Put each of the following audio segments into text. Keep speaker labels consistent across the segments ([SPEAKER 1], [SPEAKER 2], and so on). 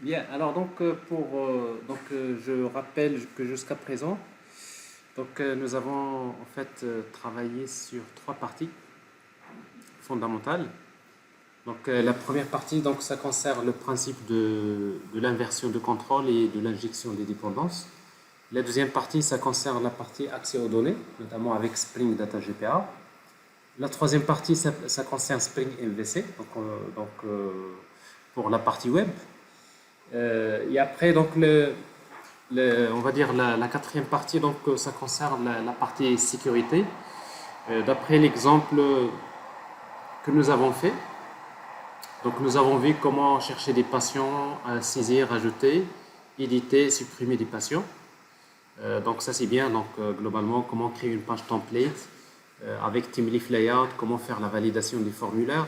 [SPEAKER 1] Bien, alors je rappelle que jusqu'à présent, nous avons en fait travaillé sur trois parties fondamentales. La première partie, ça concerne le principe de l'inversion de contrôle et de l'injection des dépendances. La deuxième partie, ça concerne la partie accès aux données, notamment avec Spring Data GPA. La troisième partie, ça concerne Spring MVC, pour la partie web. Et après, on va dire la quatrième partie, ça concerne la partie sécurité. D'après l'exemple que nous avons fait, nous avons vu comment chercher des patients, saisir, ajouter, éditer, supprimer des patients. Ça c'est bien, globalement, comment créer une page template avec TeamLeaf Layout, comment faire la validation des formulaires.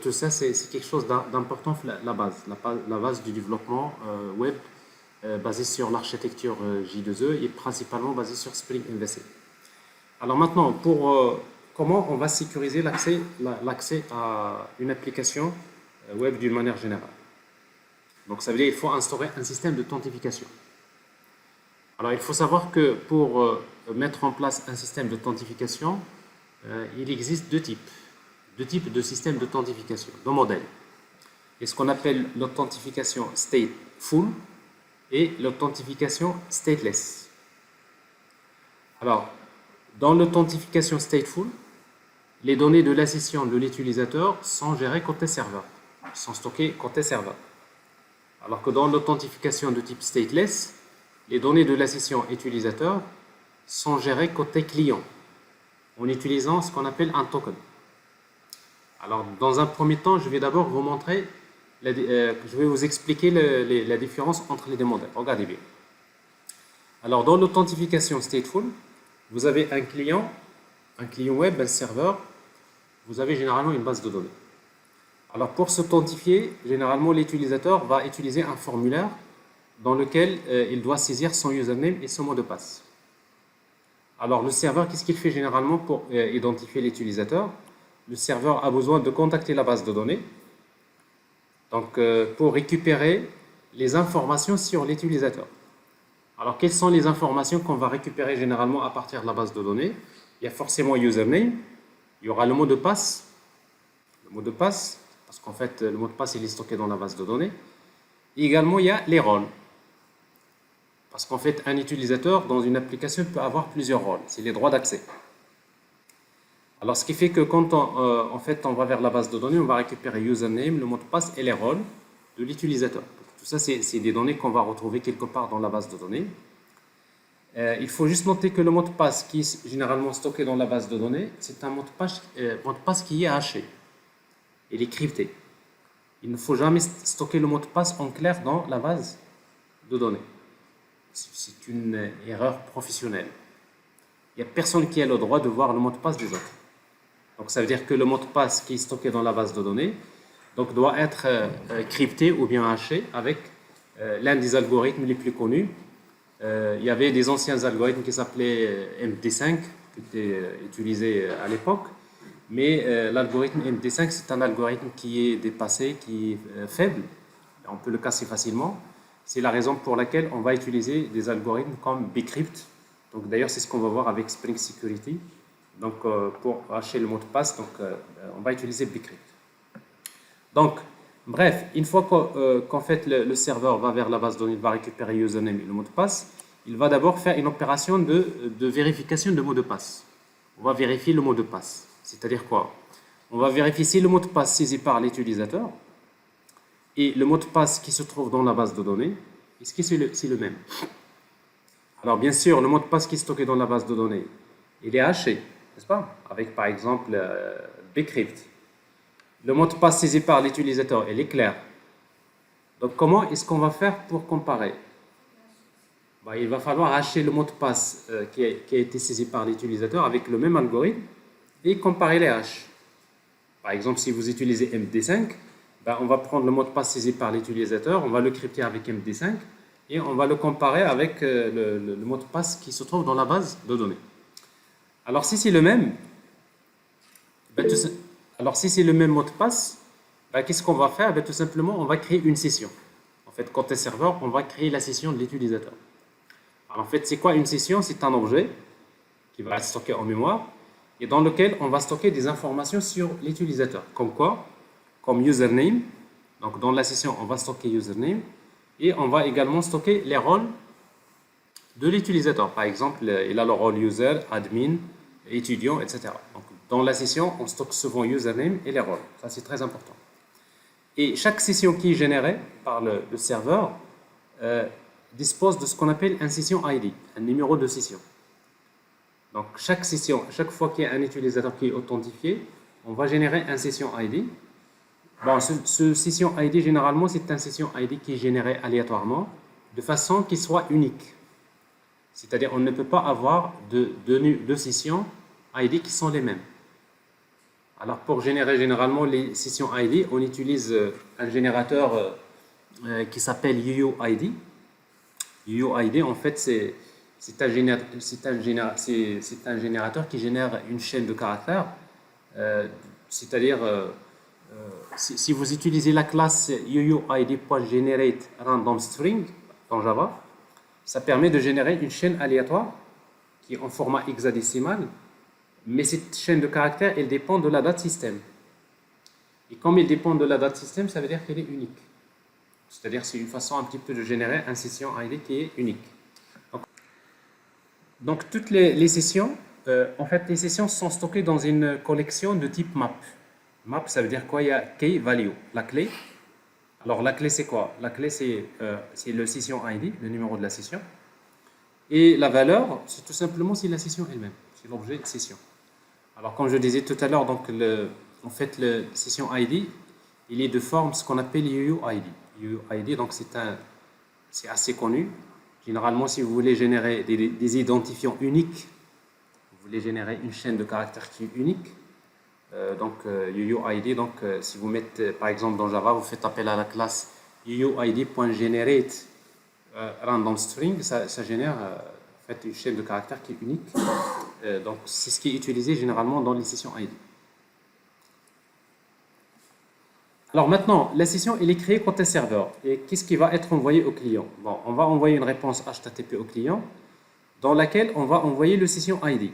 [SPEAKER 1] Tout ça c'est quelque chose d'important, la base du développement web basé sur l'architecture J2E et principalement basé sur Spring MVC. Alors maintenant, comment on va sécuriser l'accès à une application web d'une manière générale. Donc ça veut dire qu'il faut instaurer un système d'authentification. Alors il faut savoir que pour mettre en place un système d'authentification, il existe deux types de systèmes d'authentification, deux modèles. Et ce qu'on appelle l'authentification stateful et l'authentification stateless. Alors, dans l'authentification stateful, les données de la session de l'utilisateur sont gérées côté serveur, sont stockées côté serveur. Alors que dans l'authentification de type stateless, les données de la session utilisateur sont gérées côté client, en utilisant ce qu'on appelle un token. Alors, dans un premier temps, je vais d'abord vous montrer, je vais vous expliquer la différence entre les deux modèles. Regardez bien. Alors, dans l'authentification stateful, vous avez un client web, un serveur, vous avez généralement une base de données. Alors, pour s'authentifier, généralement, l'utilisateur va utiliser un formulaire dans lequel il doit saisir son username et son mot de passe. Alors, le serveur, qu'est-ce qu'il fait généralement pour identifier l'utilisateur? Le serveur a besoin de contacter la base de données pour récupérer les informations sur l'utilisateur. Alors, quelles sont les informations qu'on va récupérer généralement à partir de la base de données? Il y a forcément username, il y aura le mot de passe, parce qu'en fait, le mot de passe il est stocké dans la base de données. Et également, il y a les rôles. Parce qu'en fait, un utilisateur dans une application peut avoir plusieurs rôles, c'est les droits d'accès. Alors, ce qui fait que quand on va vers la base de données, on va récupérer username, le mot de passe et les rôles de l'utilisateur. Tout ça, c'est des données qu'on va retrouver quelque part dans la base de données. Il faut juste noter que le mot de passe qui est généralement stocké dans la base de données, c'est un mot de passe qui est haché. Il est crypté. Il ne faut jamais stocker le mot de passe en clair dans la base de données. C'est une erreur professionnelle. Il n'y a personne qui a le droit de voir le mot de passe des autres. Donc ça veut dire que le mot de passe qui est stocké dans la base de données doit être crypté ou bien haché avec l'un des algorithmes les plus connus. Il y avait des anciens algorithmes qui s'appelaient MD5 qui étaient utilisés à l'époque, mais l'algorithme MD5 c'est un algorithme qui est dépassé, qui est faible, on peut le casser facilement. C'est la raison pour laquelle on va utiliser des algorithmes comme Bcrypt. Donc d'ailleurs c'est ce qu'on va voir avec Spring Security. Pour hacher le mot de passe, on va utiliser Bcrypt. Donc, bref, une fois qu'en fait le serveur va vers la base de données, il va récupérer username et le mot de passe, il va d'abord faire une opération de vérification de mot de passe. On va vérifier le mot de passe. C'est-à-dire quoi? On va vérifier si le mot de passe saisi par l'utilisateur et le mot de passe qui se trouve dans la base de données, est-ce que c'est le même? Alors, bien sûr, le mot de passe qui est stocké dans la base de données, il est haché, n'est-ce pas? Avec, par exemple, Bcrypt. Le mot de passe saisi par l'utilisateur, il est clair. Donc, comment est-ce qu'on va faire pour comparer? Il va falloir hacher le mot de passe qui a été saisi par l'utilisateur avec le même algorithme et comparer les hashes. Par exemple, si vous utilisez MD5, on va prendre le mot de passe saisi par l'utilisateur, on va le crypter avec MD5 et on va le comparer avec le mot de passe qui se trouve dans la base de données. Alors, si c'est le même, mot de passe, bah, qu'est-ce qu'on va faire? Bah, tout simplement, on va créer une session. En fait, côté serveur, on va créer la session de l'utilisateur. Alors, en fait, c'est quoi une session? C'est un objet qui va être stocké en mémoire et dans lequel on va stocker des informations sur l'utilisateur. Comme quoi? Comme username. Donc, dans la session, on va stocker username et on va également stocker les rôles de l'utilisateur. Par exemple, il a le rôle user, admin, étudiant, etc. Donc, dans la session, on stocke souvent username et les rôles. Ça, c'est très important. Et chaque session qui est générée par le serveur dispose de ce qu'on appelle un session ID, un numéro de session. Donc, chaque session, chaque fois qu'il y a un utilisateur qui est authentifié, on va générer un session ID. Bon, ce session ID, généralement, c'est un session ID qui est généré aléatoirement de façon qu'il soit unique. C'est-à-dire, on ne peut pas avoir deux sessions ID qui sont les mêmes. Alors, pour générer généralement les sessions ID, on utilise un générateur qui s'appelle UUID. UUID, en fait, c'est un générateur qui génère une chaîne de caractères. C'est-à-dire, si vous utilisez la classe UUID.generate random string dans Java, ça permet de générer une chaîne aléatoire qui est en format hexadécimal, mais cette chaîne de caractères, elle dépend de la date système. Et comme elle dépend de la date système, ça veut dire qu'elle est unique. C'est-à-dire c'est une façon un petit peu de générer un session ID qui est unique. Donc toutes les sessions, en fait les sessions sont stockées dans une collection de type map. Map, ça veut dire quoi? Il y a key value, la clé. Alors la clé c'est quoi? La clé c'est le session ID, le numéro de la session. Et la valeur, c'est tout simplement c'est la session elle-même, c'est l'objet de session. Alors comme je disais tout à l'heure, donc en fait le session ID, il est de forme ce qu'on appelle UUID. UUID, donc c'est assez connu. Généralement, si vous voulez générer des identifiants uniques, vous voulez générer une chaîne de caractères qui est unique. UUID, donc si vous mettez par exemple dans Java, vous faites appel à la classe UUID.generate random string, ça génère en fait une chaîne de caractères qui est unique. Donc c'est ce qui est utilisé généralement dans les sessions ID. Alors maintenant, la session elle est créée côté serveur. Et qu'est-ce qui va être envoyé au client? Bon, on va envoyer une réponse HTTP au client dans laquelle on va envoyer le session ID.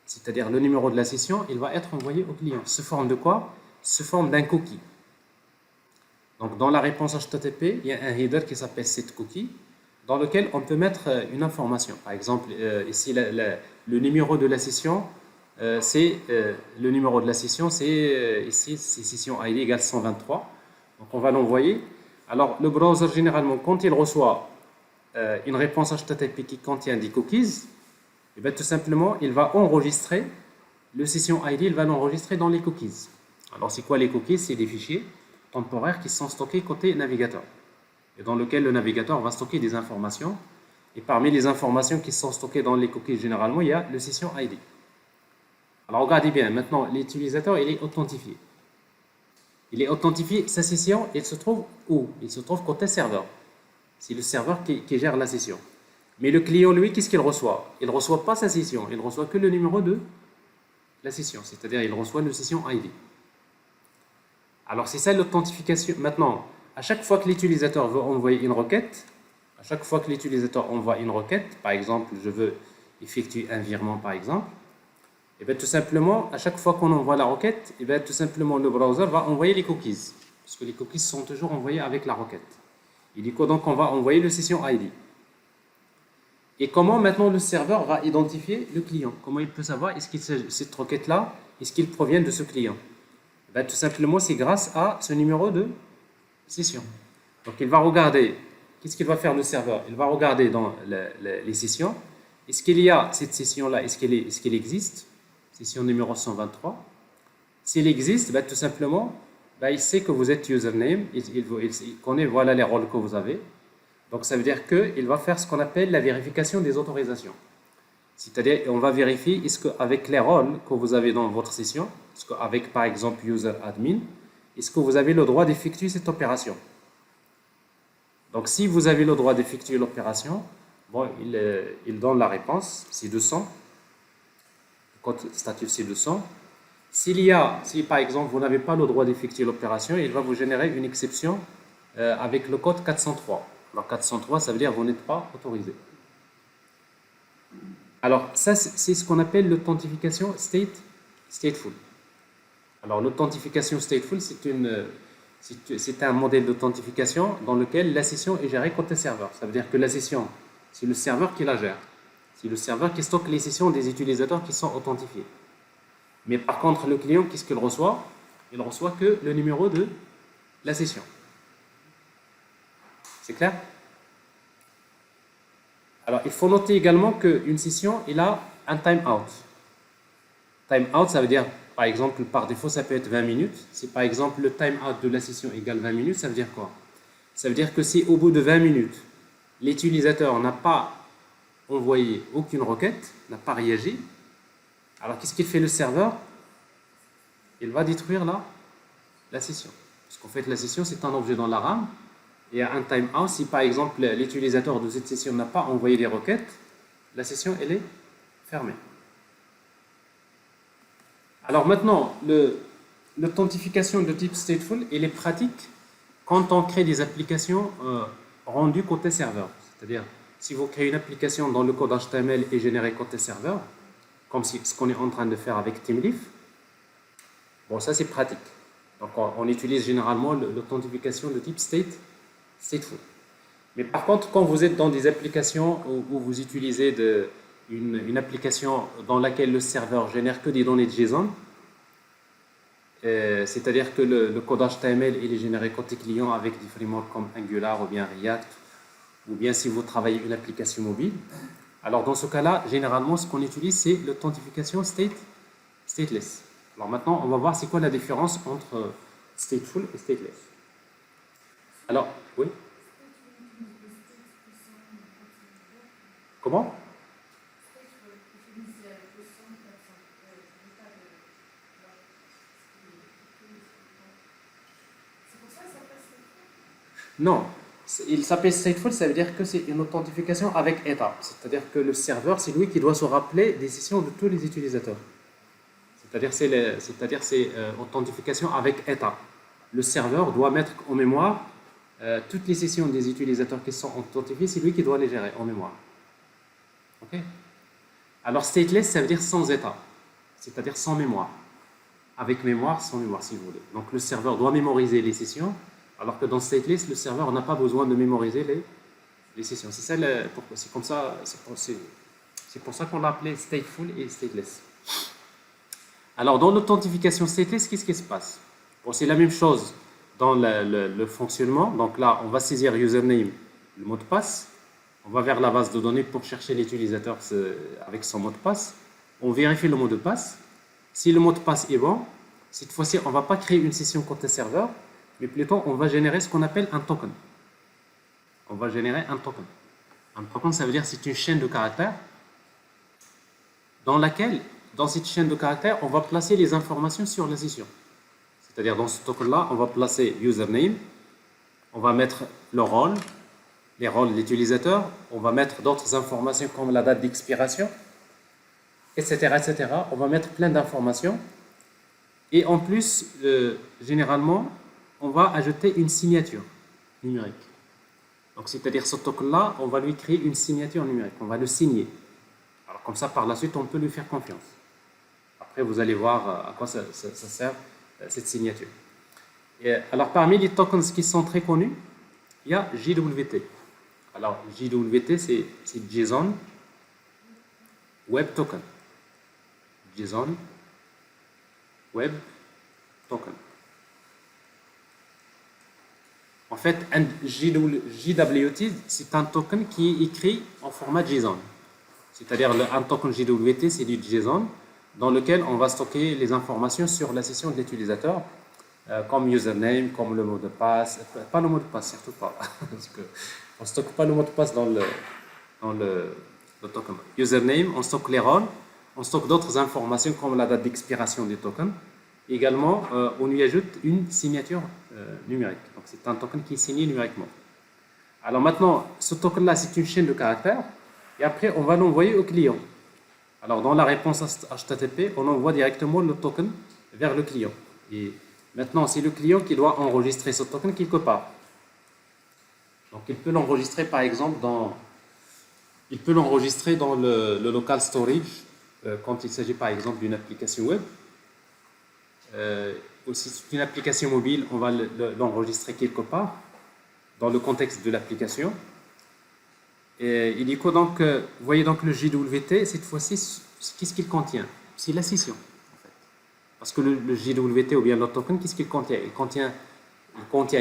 [SPEAKER 1] C'est-à-dire le numéro de la session, il va être envoyé au client. Sous forme de quoi? Sous forme d'un cookie. Donc dans la réponse HTTP, il y a un header qui s'appelle setCookie dans lequel on peut mettre une information. Par exemple, ici le numéro de la session, c'est le numéro de la session, c'est ici c'est session ID égale 123. Donc on va l'envoyer. Alors le browser généralement quand il reçoit une réponse HTTP qui contient des cookies, et bien tout simplement il va enregistrer le session ID, il va l'enregistrer dans les cookies. Alors c'est quoi les cookies? C'est des fichiers temporaires qui sont stockés côté navigateur et dans lequel le navigateur va stocker des informations. Et parmi les informations qui sont stockées dans les cookies généralement, il y a le session ID. Alors regardez bien, maintenant l'utilisateur il est authentifié. Il est authentifié, sa session, il se trouve où? Il se trouve côté serveur. C'est le serveur qui gère la session. Mais le client, lui, qu'est-ce qu'il reçoit? Il ne reçoit pas sa session, il ne reçoit que le numéro de la session, c'est-à-dire il reçoit le session ID. Alors c'est ça l'authentification. Maintenant, à chaque fois que l'utilisateur veut envoyer une requête, à chaque fois que l'utilisateur envoie une requête, par exemple, je veux effectuer un virement par exemple, et bien tout simplement, à chaque fois qu'on envoie la requête, et bien tout simplement le browser va envoyer les cookies, parce que les cookies sont toujours envoyés avec la requête. Et du coup, donc on va envoyer le session ID. Et comment maintenant le serveur va identifier le client? Comment il peut savoir est-ce que cette requête-là, est-ce qu'il provient de ce client? Ben, tout simplement, c'est grâce à ce numéro de session. Donc il va regarder, qu'est-ce qu'il va faire le serveur? Il va regarder dans les sessions, est-ce qu'il y a cette session-là, est-ce qu'elle existe? Session numéro 123. S'il existe, ben, tout simplement, ben, il sait que vous êtes username, il connaît voilà les rôles que vous avez. Donc ça veut dire qu'il va faire ce qu'on appelle la vérification des autorisations. C'est-à-dire, on va vérifier est-ce qu'avec les rôles que vous avez dans votre session, est-ce qu'avec par exemple user admin, est-ce que vous avez le droit d'effectuer cette opération? Donc si vous avez le droit d'effectuer l'opération, bon, il donne la réponse, c'est 200. Le code statut c'est 200. Si par exemple vous n'avez pas le droit d'effectuer l'opération, il va vous générer une exception avec le code 403. Alors 403, ça veut dire que vous n'êtes pas autorisé. Alors ça, c'est ce qu'on appelle l'authentification stateful. Alors l'authentification stateful, c'est un modèle d'authentification dans lequel la session est gérée côté serveur. Ça veut dire que la session, c'est le serveur qui la gère. C'est le serveur qui stocke les sessions des utilisateurs qui sont authentifiés. Mais par contre, le client, qu'est-ce qu'il reçoit? Il ne reçoit que le numéro de la session. C'est clair? Alors, il faut noter également qu'une session, il a un timeout. Timeout, ça veut dire, par exemple, par défaut, ça peut être 20 minutes. Si par exemple, le timeout de la session égale 20 minutes, ça veut dire quoi? Ça veut dire que si au bout de 20 minutes, l'utilisateur n'a pas envoyé aucune requête, n'a pas réagi, alors qu'est-ce qu'il fait le serveur? Il va détruire la session. Parce qu'en fait, la session, c'est un objet dans la RAM. Il y a un timeout. Si par exemple, l'utilisateur de cette session n'a pas envoyé les requêtes, la session, elle est fermée. Alors maintenant, l'authentification de type stateful, elle est pratique quand on crée des applications rendues côté serveur. C'est-à-dire, si vous créez une application dont le code HTML est généré côté serveur, comme ce qu'on est en train de faire avec TeamLeaf, bon, ça c'est pratique. Donc on utilise généralement l'authentification de type stateful. Mais par contre, quand vous êtes dans des applications où vous utilisez une application dans laquelle le serveur génère que des données de JSON, c'est-à-dire que le code HTML il est généré côté client avec des frameworks comme Angular ou bien React, ou bien si vous travaillez une application mobile, alors dans ce cas-là, généralement, ce qu'on utilise, c'est l'authentification stateless. Alors maintenant, on va voir c'est quoi la différence entre stateful et stateless. Alors, oui? Comment? Non, il s'appelle stateful, ça veut dire que c'est une authentification avec état. C'est-à-dire que le serveur, c'est lui qui doit se rappeler des sessions de tous les utilisateurs. C'est-à-dire c'est authentification avec état. Le serveur doit mettre en mémoire toutes les sessions des utilisateurs qui sont authentifiés, c'est lui qui doit les gérer en mémoire. Ok? Alors stateless, ça veut dire sans état, c'est-à-dire sans mémoire. Avec mémoire, sans mémoire, si vous voulez. Donc le serveur doit mémoriser les sessions, alors que dans stateless, le serveur n'a pas besoin de mémoriser les sessions. C'est comme ça, c'est pour ça qu'on l'a appelé stateful et stateless. Alors dans l'authentification stateless, qu'est-ce qui se passe? Bon, c'est la même chose dans le fonctionnement. Donc là, on va saisir username, le mot de passe. On va vers la base de données pour chercher l'utilisateur avec son mot de passe. On vérifie le mot de passe. Si le mot de passe est bon, cette fois-ci, on ne va pas créer une session côté serveur, mais plutôt on va générer ce qu'on appelle un token. On va générer un token. Un token, ça veut dire que c'est une chaîne de caractères dans laquelle, dans cette chaîne de caractères, on va placer les informations sur la session. C'est-à-dire dans ce token-là, on va placer username, on va mettre le rôle, les rôles de l'utilisateur, on va mettre d'autres informations comme la date d'expiration, etc., etc. On va mettre plein d'informations. Et en plus, généralement, on va ajouter une signature numérique. Donc, c'est-à-dire ce token-là, on va lui créer une signature numérique, on va le signer. Alors comme ça, par la suite, on peut lui faire confiance. Après, vous allez voir à quoi ça sert cette signature. Et alors, parmi les tokens qui sont très connus, il y a JWT. Alors, JWT, c'est JSON Web Token. JSON Web Token. En fait, un JWT, c'est un token qui est écrit en format JSON. C'est-à-dire, un token JWT, c'est du JSON dans lequel on va stocker les informations sur la session de l'utilisateur, comme username, comme le mot de passe. Pas le mot de passe, surtout pas. Parce que on ne stocke pas le mot de passe dans le token. Username, on stocke les rôles, on stocke d'autres informations comme la date d'expiration du token. Également, on lui ajoute une signature numérique. Donc, c'est un token qui est signé numériquement. Alors maintenant, ce token-là, c'est une chaîne de caractères. Et après, on va l'envoyer au client. Alors, dans la réponse HTTP, on envoie directement le token vers le client. Et maintenant, c'est le client qui doit enregistrer ce token quelque part. Donc, il peut l'enregistrer par exemple il peut l'enregistrer dans le local storage quand il s'agit par exemple d'une application web. Aussi, c'est une application mobile, on va l'enregistrer quelque part dans le contexte de l'application. Et il dit quoi donc, vous voyez donc le JWT, cette fois-ci, qu'est-ce qu'il contient? C'est la session, en fait. Parce que le JWT ou bien le token, qu'est-ce qu'il contient? Il contient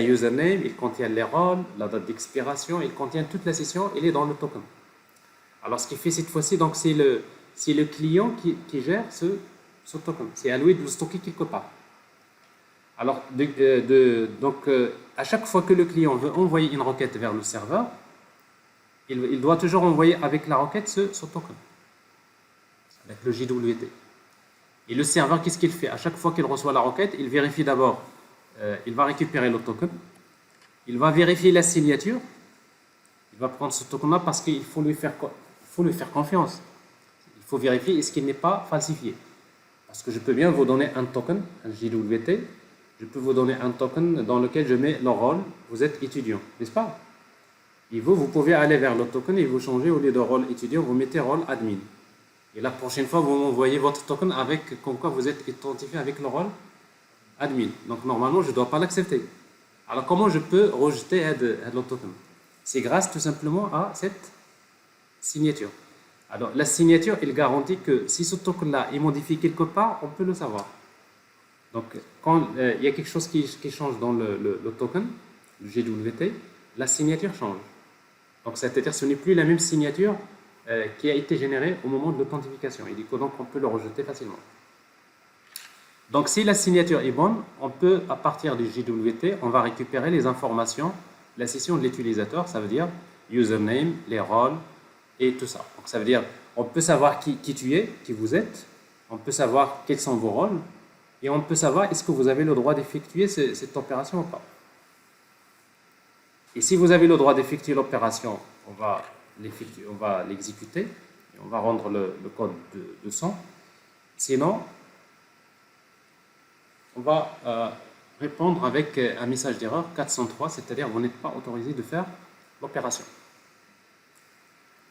[SPEAKER 1] username, il contient les rôles, la date d'expiration, il contient toute la session, il est dans le token. Alors ce qu'il fait cette fois-ci, donc c'est le client qui gère ce token. C'est à lui de le stocker quelque part. Alors, donc, à chaque fois que le client veut envoyer une requête vers le serveur, il doit toujours envoyer avec la requête ce token, avec le JWT. Et le serveur, qu'est-ce qu'il fait? À chaque fois qu'il reçoit la requête, il vérifie d'abord, il va récupérer le token, il va vérifier la signature, il va prendre ce token-là parce qu'il faut lui faire confiance. Il faut vérifier est-ce qu'il n'est pas falsifié. Parce que je peux bien vous donner un token, un JWT, je peux vous donner un token dans lequel je mets le rôle, vous êtes étudiant, n'est-ce pas? Et vous pouvez aller vers le token et vous changez au lieu de rôle étudiant, vous mettez rôle admin. Et la prochaine fois, vous m'envoyez votre token avec, comme quoi vous êtes identifié avec le rôle admin. Donc normalement, je ne dois pas l'accepter. Alors comment je peux rejeter le token? C'est grâce tout simplement à cette signature. Alors la signature, elle garantit que si ce token-là est modifié quelque part, on peut le savoir. Donc quand il y a quelque chose qui change dans le token, le JWT, la signature change. Donc c'est-à-dire que ce n'est plus la même signature qui a été générée au moment de l'authentification. Et du coup, donc, on peut le rejeter facilement. Donc si la signature est bonne, on peut, à partir du JWT, on va récupérer les informations, la session de l'utilisateur, ça veut dire username, les rôles et tout ça. Donc ça veut dire, on peut savoir qui tu es, qui vous êtes, on peut savoir quels sont vos rôles, et on peut savoir est-ce que vous avez le droit d'effectuer cette opération ou pas. Et si vous avez le droit d'effectuer l'opération, on va l'exécuter, et on va rendre le code de 100. Sinon, on va répondre avec un message d'erreur 403, c'est-à-dire vous n'êtes pas autorisé de faire l'opération.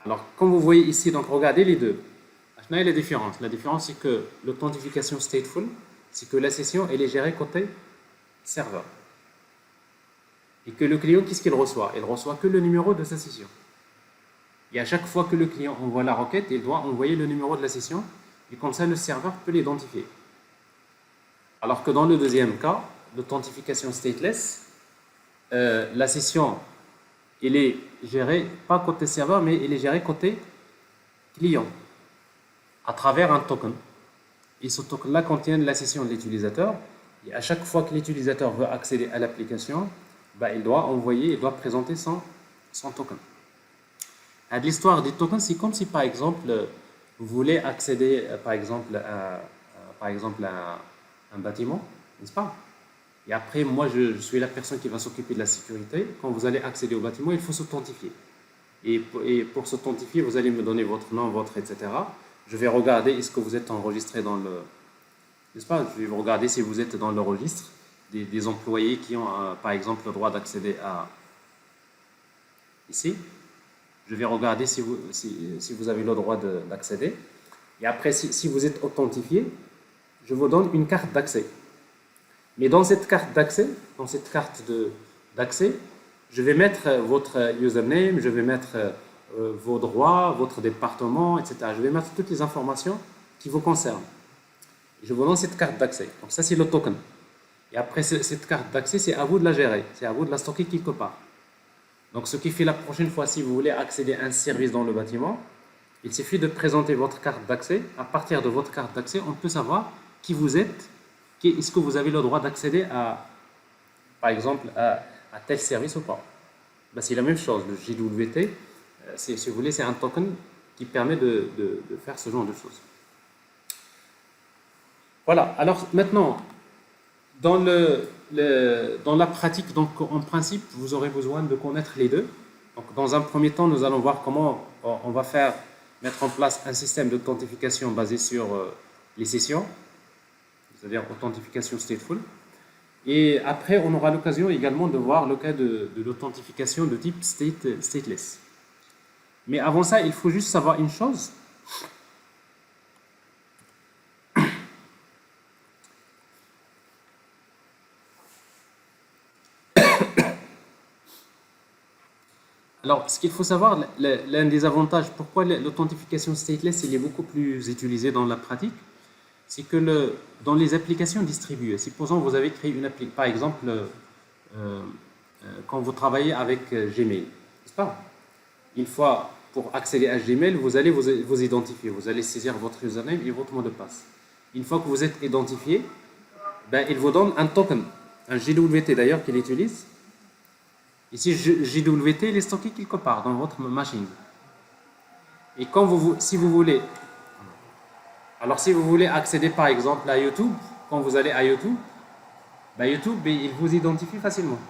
[SPEAKER 1] Alors, comme vous voyez ici, donc regardez les deux. Quelle est la différence? La différence, c'est que l'authentification stateful, c'est que la session elle est gérée côté serveur. Et que le client, qu'est-ce qu'il reçoit? Il ne reçoit que le numéro de sa session. Et à chaque fois que le client envoie la requête, il doit envoyer le numéro de la session, et comme ça, le serveur peut l'identifier. Alors que dans le deuxième cas, l'authentification stateless, la session, elle est gérée, pas côté serveur, mais elle est gérée côté client, à travers un token. Et ce token-là contient la session de l'utilisateur. Et à chaque fois que l'utilisateur veut accéder à l'application, il doit présenter son token. L'histoire des tokens, c'est comme si par exemple, vous voulez accéder par exemple à un bâtiment, n'est-ce pas? Et après, moi, je suis la personne qui va s'occuper de la sécurité. Quand vous allez accéder au bâtiment, il faut s'authentifier. Et pour s'authentifier, vous allez me donner votre nom, etc. Je vais regarder est-ce que vous êtes enregistré dans le... N'est-ce pas? Je vais regarder si vous êtes dans le registre des employés qui ont, par exemple, le droit d'accéder à... Ici. Je vais regarder si vous avez le droit d'accéder. Et après, si vous êtes authentifié, je vous donne une carte d'accès. Mais dans cette carte d'accès, je vais mettre votre username, je vais mettre vos droits, votre département, etc. Je vais mettre toutes les informations qui vous concernent. Je vous donne cette carte d'accès. Donc ça, c'est le token. Et après, cette carte d'accès, c'est à vous de la gérer. C'est à vous de la stocker quelque part. Donc ce qui fait la prochaine fois, si vous voulez accéder à un service dans le bâtiment, il suffit de présenter votre carte d'accès. À partir de votre carte d'accès, on peut savoir qui vous êtes, est-ce que vous avez le droit d'accéder à, par exemple, à tel service ou pas. C'est la même chose, le JWT, si vous voulez, c'est un token qui permet de faire ce genre de choses. Voilà, alors maintenant, dans la pratique, donc en principe, vous aurez besoin de connaître les deux. Donc, dans un premier temps, nous allons voir comment on va mettre en place un système d'authentification basé sur les sessions. c'est-à-dire authentification stateful. Et après, on aura l'occasion également de voir le cas de l'authentification de type stateless. Mais avant ça, il faut juste savoir une chose. Alors, ce qu'il faut savoir, l'un des avantages, pourquoi l'authentification stateless il est beaucoup plus utilisée dans la pratique, c'est que dans les applications distribuées, supposons que vous avez créé une application, par exemple, quand vous travaillez avec Gmail, n'est-ce pas? Une fois, pour accéder à Gmail, vous allez vous identifier, vous allez saisir votre username et votre mot de passe. Une fois que vous êtes identifié, ben, il vous donne un token, un JWT d'ailleurs qu'il utilise. Ici, JWT, il est stocké quelque part dans votre machine. Et quand si vous voulez, alors si vous voulez accéder par exemple à YouTube, quand vous allez à YouTube, ben YouTube, il vous identifie facilement.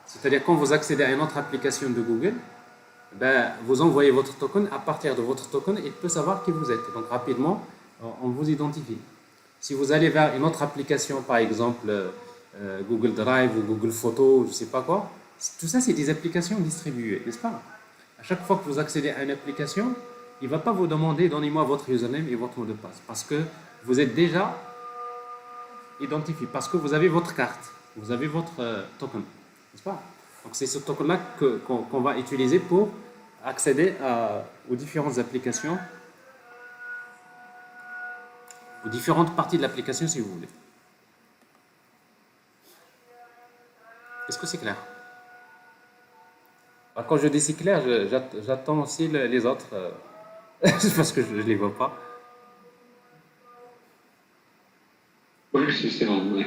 [SPEAKER 1] C'est-à-dire quand vous accédez à une autre application de Google, ben, vous envoyez votre token, à partir de votre token, il peut savoir qui vous êtes. Donc rapidement, on vous identifie. Si vous allez vers une autre application, par exemple Google Drive ou Google Photos, je ne sais pas quoi, tout ça c'est des applications distribuées, n'est-ce pas? À chaque fois que vous accédez à une application, il ne va pas vous demander donnez-moi votre username et votre mot de passe, parce que vous êtes déjà identifié, parce que vous avez votre carte, vous avez votre token, n'est-ce pas? Donc c'est ce token-là qu'on va utiliser pour accéder aux différentes applications, aux différentes parties de l'application si vous voulez. Est-ce que c'est clair? Alors, quand je dis c'est clair, j'attends aussi les autres, parce que je ne les vois pas.
[SPEAKER 2] Oui, c'est bon.
[SPEAKER 3] Oui,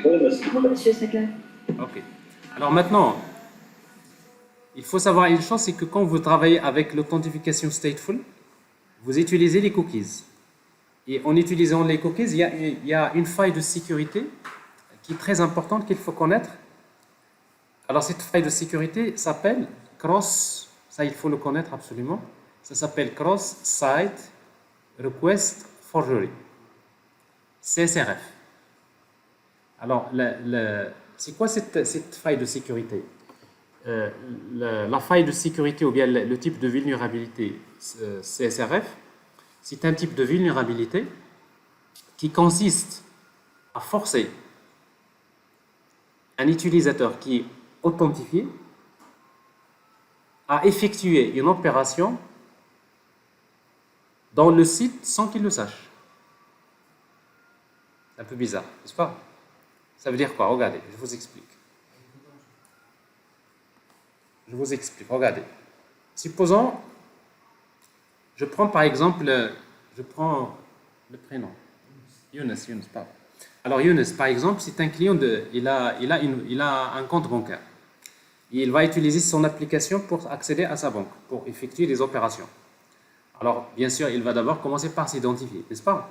[SPEAKER 3] monsieur, c'est clair.
[SPEAKER 1] Ok. Alors maintenant, il faut savoir une chose, c'est que quand vous travaillez avec l'authentification stateful, vous utilisez les cookies. Et en utilisant les cookies, il y a une faille de sécurité qui est très importante qu'il faut connaître. Alors cette faille de sécurité s'appelle ça il faut le connaître absolument, ça s'appelle Cross-Site Request Forgery, CSRF. Alors, c'est quoi cette faille de sécurité? La faille de sécurité ou bien le type de vulnérabilité CSRF, c'est un type de vulnérabilité qui consiste à forcer un utilisateur qui est authentifié à effectuer une opération dans le site sans qu'il le sache. C'est un peu bizarre, n'est-ce pas? Ça veut dire quoi? Regardez, je vous explique. Regardez. Supposons, je prends par exemple, le prénom. Younes, pardon. Alors Younes, par exemple, c'est un client, il a un compte bancaire. Et il va utiliser son application pour accéder à sa banque, pour effectuer des opérations. Alors, bien sûr, il va d'abord commencer par s'identifier, n'est-ce pas?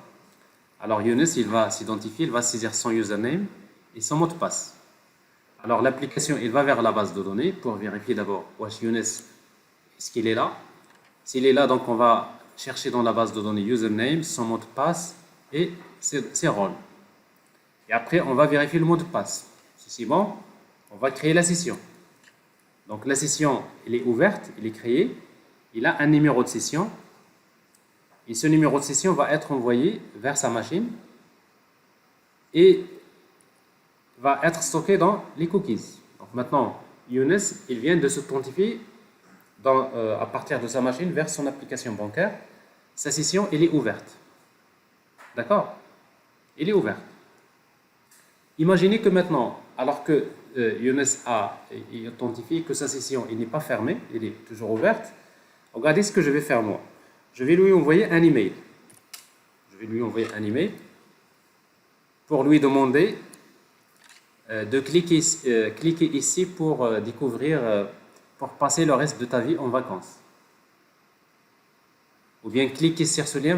[SPEAKER 1] Alors Younes, il va s'identifier, il va saisir son username et son mot de passe. Alors l'application, il va vers la base de données pour vérifier d'abord, Younes, est-ce qu'il est là? S'il est là, donc on va chercher dans la base de données username, son mot de passe et ses rôles. Et après, on va vérifier le mot de passe. Si c'est bon, on va créer la session. Donc la session, elle est ouverte, elle est créée, il a un numéro de session, et ce numéro de session va être envoyé vers sa machine et va être stocké dans les cookies. Donc maintenant, Younes, il vient de s'authentifier à partir de sa machine vers son application bancaire. Sa session, elle est ouverte. D'accord? Elle est ouverte. Imaginez que maintenant, alors que Younes a authentifié que sa session n'est pas fermée, elle est toujours ouverte, regardez ce que je vais faire moi. Je vais lui envoyer un email. Pour lui demander de cliquer ici pour pour passer le reste de ta vie en vacances. Ou bien cliquer sur ce lien,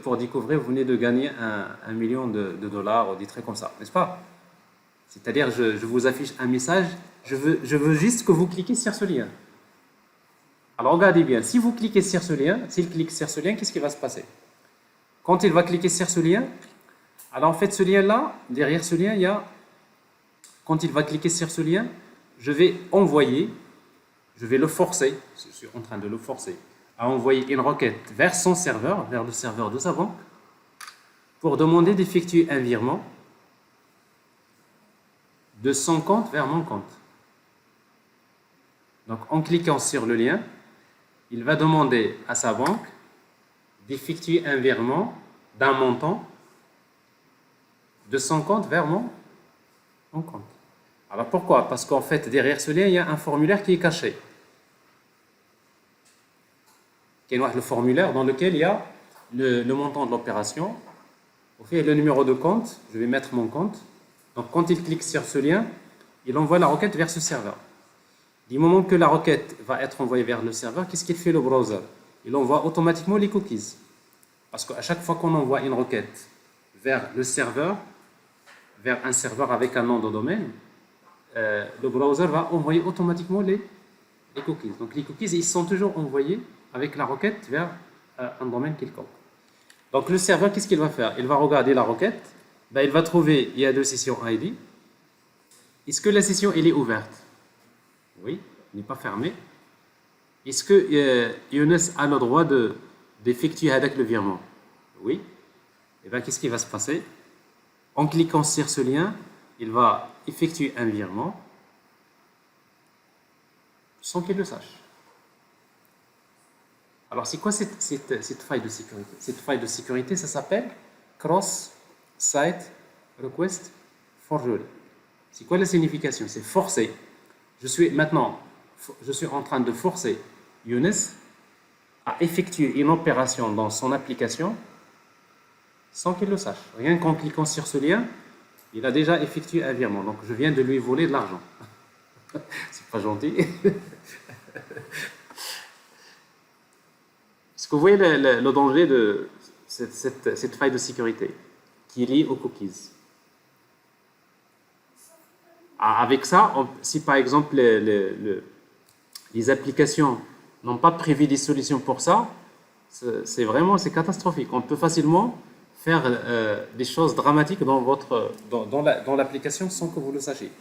[SPEAKER 1] pour découvrir, vous venez de gagner un million de dollars ou des trucs comme ça, n'est-ce pas? C'est-à-dire, je vous affiche un message, je veux juste que vous cliquez sur ce lien. Alors regardez bien, si vous cliquez sur ce lien, s'il clique sur ce lien, qu'est-ce qui va se passer? Quand il va cliquer sur ce lien, Alors en fait, ce lien-là, derrière ce lien, il y a, quand il va cliquer sur ce lien, je vais envoyer, je vais le forcer, je suis en train de le forcer, à envoyer une requête vers son serveur, vers le serveur de sa banque, pour demander d'effectuer un virement de son compte vers mon compte. Donc en cliquant sur le lien, il va demander à sa banque d'effectuer un virement d'un montant de son compte vers mon compte. Alors pourquoi? Parce qu'en fait, derrière ce lien, il y a un formulaire qui est caché. Qui est le formulaire dans lequel il y a le montant de l'opération, le numéro de compte, je vais mettre mon compte. Donc quand il clique sur ce lien, il envoie la requête vers ce serveur. Du moment que la requête va être envoyée vers le serveur, qu'est-ce qu'il fait le browser? Il envoie automatiquement les cookies. Parce qu'à chaque fois qu'on envoie une requête vers le serveur, vers un serveur avec un nom de domaine, le browser va envoyer automatiquement les cookies. Donc les cookies, ils sont toujours envoyés avec la requête vers un domaine quelconque. Donc le serveur, qu'est-ce qu'il va faire? Il va regarder la requête, ben, il va trouver, il y a deux sessions ID. Est-ce que la session elle est ouverte? Oui, elle n'est pas fermée. Est-ce que Younes a le droit d'effectuer avec le virement? Oui. Et bien qu'est-ce qui va se passer? En cliquant sur ce lien, il va effectuer un virement sans qu'il le sache. Alors, c'est quoi cette faille de sécurité? Cette faille de sécurité, ça s'appelle Cross-Site Request Forgery. C'est quoi la signification? C'est forcer. Je suis en train de forcer Younes à effectuer une opération dans son application sans qu'il le sache. Rien qu'en cliquant sur ce lien, il a déjà effectué un virement. Donc, je viens de lui voler de l'argent. C'est pas gentil. Est-ce que vous voyez le danger de cette faille de sécurité qui est liée aux cookies? Avec ça, si par exemple les applications n'ont pas prévu des solutions pour ça, c'est catastrophique. On peut facilement faire des choses dramatiques dans l'application sans que vous le sachiez.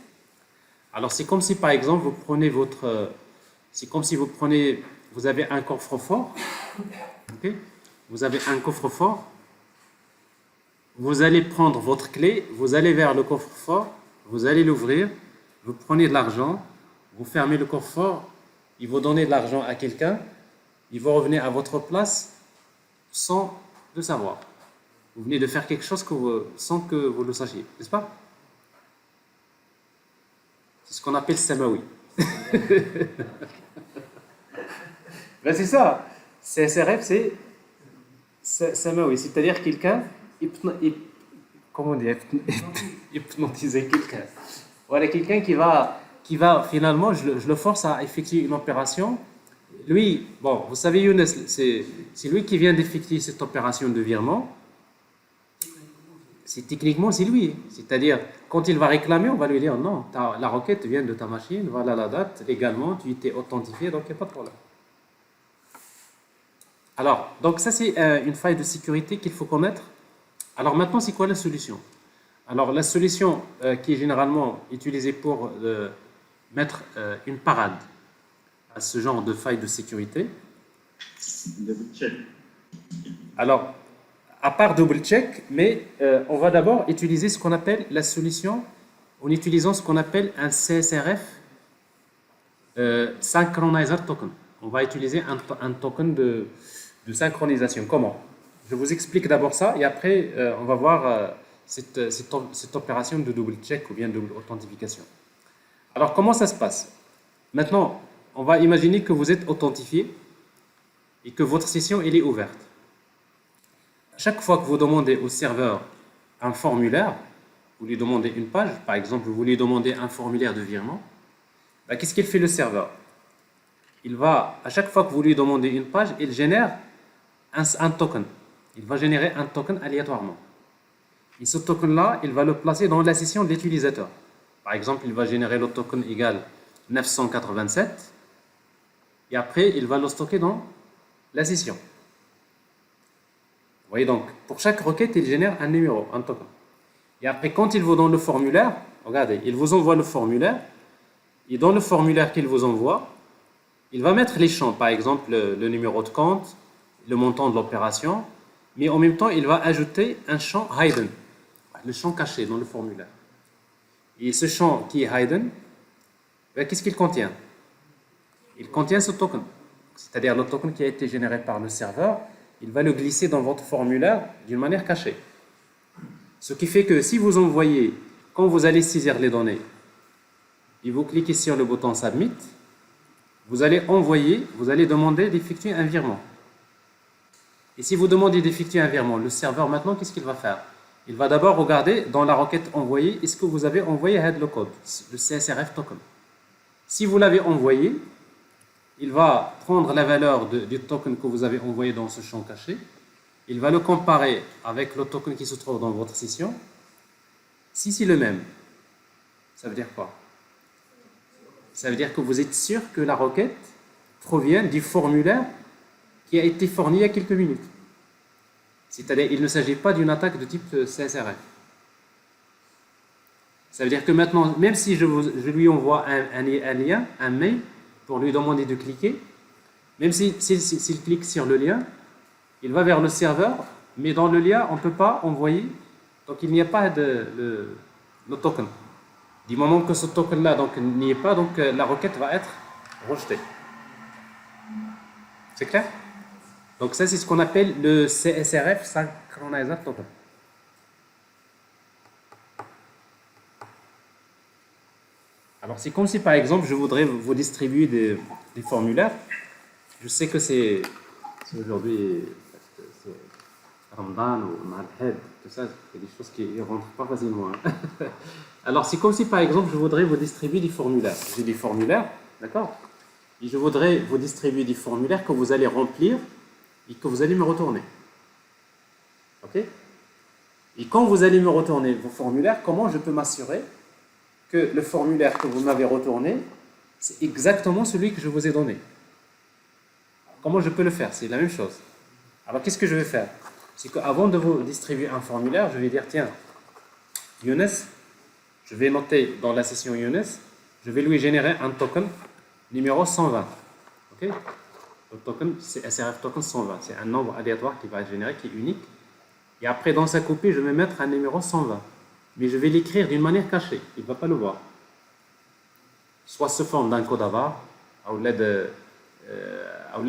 [SPEAKER 1] Alors c'est comme si par exemple vous avez un coffre-fort, okay? Vous avez un coffre-fort, vous allez prendre votre clé, vous allez vers le coffre-fort, vous allez l'ouvrir, vous prenez de l'argent, vous fermez le coffre-fort, il vous donnez de l'argent à quelqu'un, il vous revenez à votre place sans le savoir. Vous venez de faire quelque chose sans que vous le sachiez, n'est-ce pas? C'est ce qu'on appelle samawi. Ben c'est ça. CSRF, c'est samawi, c'est-à-dire quelqu'un hypnotiser quelqu'un. Voilà, quelqu'un qui va finalement, je le force à effectuer une opération. Lui, bon, vous savez, Younes, c'est lui qui vient d'effectuer cette opération de virement. Techniquement, c'est lui. C'est-à-dire, quand il va réclamer, on va lui dire non, la requête vient de ta machine, voilà la date, légalement, tu t'es authentifié, donc il n'y a pas de problème. Alors, donc ça, c'est une faille de sécurité qu'il faut connaître. Alors maintenant, c'est quoi la solution? Alors, la solution qui est généralement utilisée pour mettre une parade à ce genre de faille de sécurité.
[SPEAKER 2] Double check.
[SPEAKER 1] Alors, à part double check, mais on va d'abord utiliser ce qu'on appelle la solution en utilisant ce qu'on appelle un CSRF Synchronizer Token. On va utiliser un token de synchronisation. Comment? Je vous explique d'abord ça et après on va voir cette opération de double check ou bien double authentification. Alors comment ça se passe? Maintenant, on va imaginer que vous êtes authentifié et que votre session elle est ouverte. Chaque fois que vous demandez au serveur un formulaire, vous lui demandez une page, par exemple, vous lui demandez un formulaire de virement, ben, qu'est-ce qu'il fait le serveur? À chaque fois que vous lui demandez une page, il génère un token. Il va générer un token aléatoirement. Et ce token-là, il va le placer dans la session de l'utilisateur. Par exemple, il va générer le token égal 987 et après, il va le stocker dans la session. Vous voyez donc, pour chaque requête, il génère un numéro, un token. Et après, quand il vous donne le formulaire, regardez, il vous envoie le formulaire, et dans le formulaire qu'il vous envoie, il va mettre les champs, par exemple le numéro de compte, le montant de l'opération, mais en même temps, il va ajouter un champ hidden, le champ caché dans le formulaire. Et ce champ qui est hidden, qu'est-ce qu'il contient? Il contient ce token, c'est-à-dire le token qui a été généré par le serveur, il va le glisser dans votre formulaire d'une manière cachée. Ce qui fait que si vous envoyez, quand vous allez saisir les données, et vous cliquez sur le bouton Submit, vous allez envoyer, vous allez demander d'effectuer un virement. Et si vous demandez d'effectuer un virement, le serveur maintenant, qu'est-ce qu'il va faire? Il va d'abord regarder dans la requête envoyée, est-ce que vous avez envoyé le code, le CSRF token. Si vous l'avez envoyé, il va prendre la valeur du token que vous avez envoyé dans ce champ caché, il va le comparer avec le token qui se trouve dans votre session. Si c'est le même, ça veut dire quoi? Ça veut dire que vous êtes sûr que la requête provient du formulaire qui a été fourni il y a quelques minutes. C'est-à-dire qu'il ne s'agit pas d'une attaque de type CSRF. Ça veut dire que maintenant, même si je lui envoie un lien, un mail, pour lui demander de cliquer, même s'il clique sur le lien, il va vers le serveur, mais dans le lien, on ne peut pas envoyer, donc il n'y a pas le token. Du moment que ce token-là n'y est pas, donc la requête va être rejetée. C'est clair? Donc ça, c'est ce qu'on appelle le CSRF, Synchronizer Token. Alors c'est comme si par exemple je voudrais vous distribuer des formulaires. Je sais que c'est aujourd'hui Ramadan ou Malhed, tout ça, c'est des choses qui ne rentrent pas facilement. Hein. Alors c'est comme si par exemple je voudrais vous distribuer des formulaires. J'ai des formulaires, d'accord? Et je voudrais vous distribuer des formulaires que vous allez remplir et que vous allez me retourner. Ok? Et quand vous allez me retourner vos formulaires, comment je peux m'assurer que le formulaire que vous m'avez retourné, c'est exactement celui que je vous ai donné? Comment je peux le faire? C'est la même chose. Alors qu'est-ce que je vais faire? C'est qu'avant de vous distribuer un formulaire, je vais dire, tiens, Younes, je vais noter dans la session Younes, je vais lui générer un token numéro 120. Ok? Le token, c'est SRF token 120. C'est un nombre aléatoire qui va être généré, qui est unique. Et après, dans sa copie, je vais mettre un numéro 120. Mais je vais l'écrire d'une manière cachée. Il ne va pas le voir. Soit sous forme d'un code AVAR, ou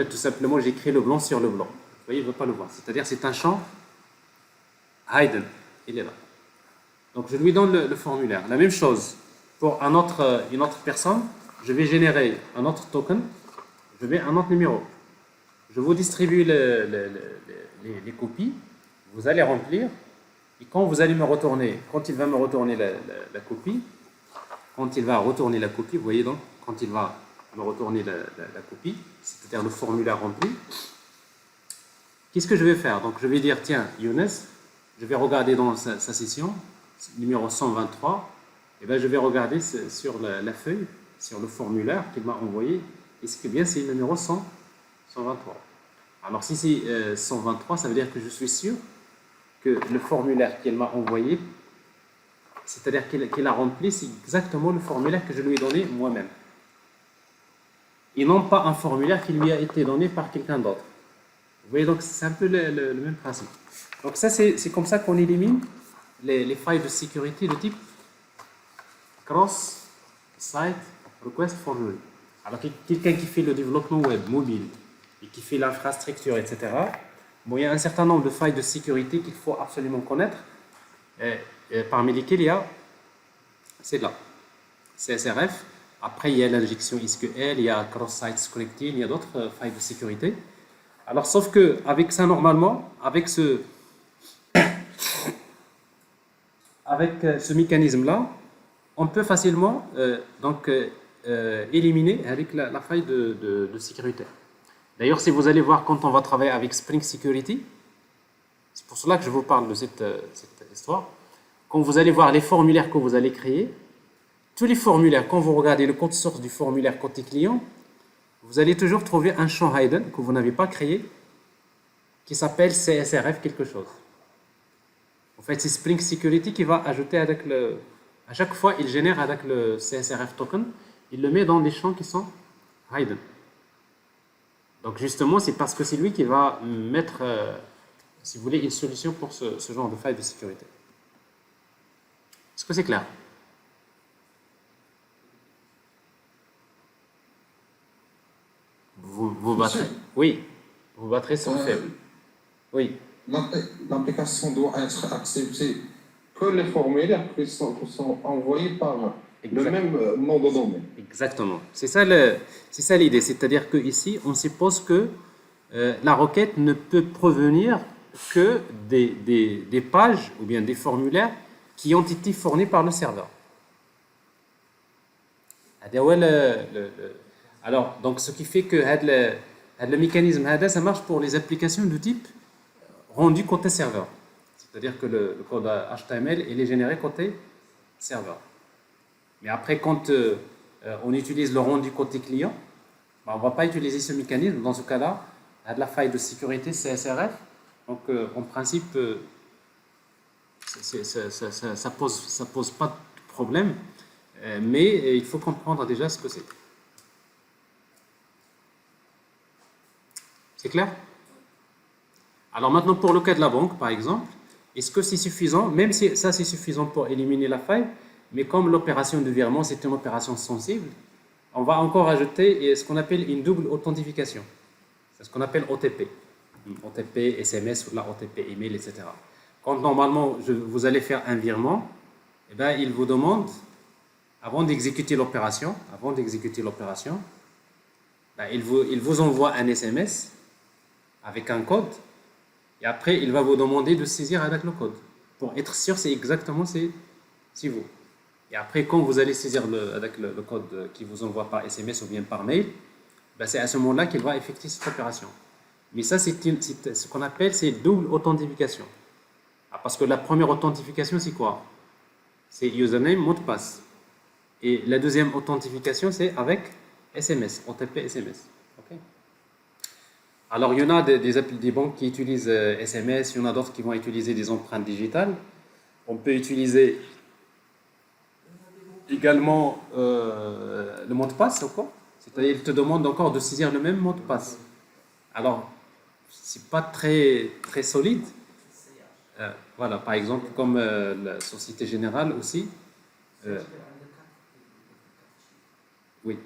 [SPEAKER 1] tout simplement, j'écris le blanc sur le blanc. Vous voyez, il ne va pas le voir. C'est-à-dire, c'est un champ hidden. Il est là. Donc, je lui donne le formulaire. La même chose, pour une autre personne, je vais générer un autre token, je mets un autre numéro. Je vous distribue les copies, vous allez remplir, et quand vous allez me retourner, quand il va me retourner la copie, vous voyez donc, quand il va me retourner la copie, c'est-à-dire le formulaire rempli, qu'est-ce que je vais faire? Donc je vais dire, tiens, Younes, je vais regarder dans sa session, numéro 123, et bien je vais regarder sur la feuille, sur le formulaire qu'il m'a envoyé, est-ce que bien c'est le numéro 123? Alors si c'est 123, ça veut dire que je suis sûr que le formulaire qu'il m'a envoyé, c'est-à-dire qu'il a rempli, c'est exactement le formulaire que je lui ai donné moi-même. Et non pas un formulaire qui lui a été donné par quelqu'un d'autre. Vous voyez, donc c'est un peu le même principe. Donc ça, c'est comme ça qu'on élimine les failles de sécurité de type cross-site request forgery. Alors quelqu'un qui fait le développement web mobile et qui fait l'infrastructure, etc., bon, il y a un certain nombre de failles de sécurité qu'il faut absolument connaître, et parmi lesquelles il y a celle-là, CSRF. Après, il y a l'injection SQL, il y a cross-site scripting, il y a d'autres failles de sécurité. Alors, sauf que avec ça, normalement, avec ce mécanisme-là, on peut facilement éliminer avec la faille de sécurité. D'ailleurs, si vous allez voir quand on va travailler avec Spring Security, c'est pour cela que je vous parle de cette histoire, quand vous allez voir les formulaires que vous allez créer, tous les formulaires, quand vous regardez le code source du formulaire côté client, vous allez toujours trouver un champ hidden que vous n'avez pas créé qui s'appelle CSRF quelque chose. En fait, c'est Spring Security qui va ajouter avec le... À chaque fois, il génère avec le CSRF token, il le met dans des champs qui sont hidden. Donc justement, c'est parce que c'est lui qui va mettre, si vous voulez, une solution pour ce genre de faille de sécurité. Est-ce que c'est clair? Vous battrez.
[SPEAKER 4] Monsieur,
[SPEAKER 1] Oui, vous battrez son faible. Oui,
[SPEAKER 4] l'application doit être acceptée que les formulaires qui sont envoyés par le
[SPEAKER 1] exact.
[SPEAKER 4] même nom de domaine.
[SPEAKER 1] Exactement. C'est ça l'idée. C'est-à-dire qu'ici, on suppose que la requête ne peut provenir que des pages ou bien des formulaires qui ont été fournis par le serveur. Alors, donc, ce qui fait que le mécanisme, ça marche pour les applications de type rendu côté serveur. C'est-à-dire que le code HTML il est généré côté serveur. Mais après, quand on utilise le rendu côté client, on ne va pas utiliser ce mécanisme. Dans ce cas-là, il y a de la faille de sécurité CSRF. Donc, en principe, ça pose pas de problème. Mais il faut comprendre déjà ce que c'est. C'est clair? Alors maintenant, pour le cas de la banque, par exemple, est-ce que c'est suffisant? Même si ça, c'est suffisant pour éliminer la faille, mais comme l'opération de virement, c'est une opération sensible, on va encore ajouter ce qu'on appelle une double authentification. C'est ce qu'on appelle OTP. OTP, SMS, ou la OTP, email, etc. Quand normalement, vous allez faire un virement, eh bien, il vous demande, avant d'exécuter l'opération, ben, il vous envoie un SMS avec un code, et après, il va vous demander de saisir avec le code, pour être sûr c'est exactement c'est vous. Et après, quand vous allez saisir avec le code qui vous envoie par SMS ou bien par mail, ben c'est à ce moment-là qu'il va effectuer cette opération. Mais ça, c'est ce qu'on appelle c'est double authentification. Parce que la première authentification, c'est quoi? C'est username, mot de passe. Et la deuxième authentification, c'est avec SMS, OTP SMS. Okay. Alors, il y en a des banques qui utilisent SMS, il y en a d'autres qui vont utiliser des empreintes digitales. On peut utiliser également le mot de passe, c'est-à-dire qu'il te demande encore de saisir le même mot de passe. Alors, c'est pas très, très solide. Voilà, par exemple, comme la Société Générale aussi. Oui.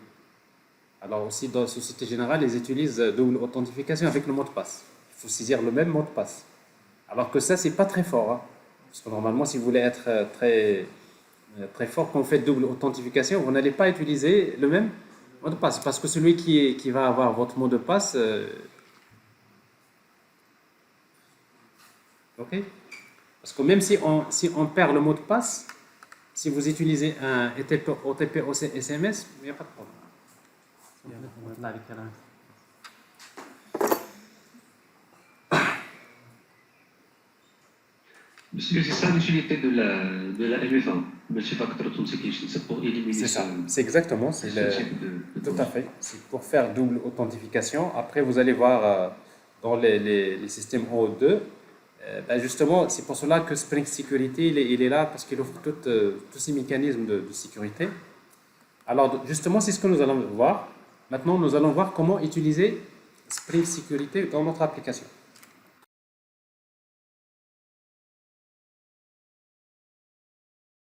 [SPEAKER 1] Alors aussi, dans la Société Générale, ils utilisent double authentification avec le mot de passe. Il faut saisir le même mot de passe. Alors que ça, c'est pas très fort. Hein. Parce que normalement, si vous voulez être très, très fort, quand vous faites double authentification, vous n'allez pas utiliser le même mot de passe. Parce que celui qui va avoir votre mot de passe... ok. Parce que même si on perd le mot de passe, si vous utilisez un OTP SMS, il n'y a pas de problème.
[SPEAKER 5] Monsieur, c'est ça l'utilité de la MFA, Multi-Factor Authentication, c'est pour éliminer
[SPEAKER 1] c'est ça, c'est exactement,
[SPEAKER 5] ce type de
[SPEAKER 1] tout à fait, c'est pour faire double authentification. Après, vous allez voir dans les systèmes OAuth2, ben justement, c'est pour cela que Spring Security, il est là, parce qu'il offre tous ces mécanismes de sécurité. Alors, justement, c'est ce que nous allons voir. Maintenant, nous allons voir comment utiliser Spring Security dans notre application.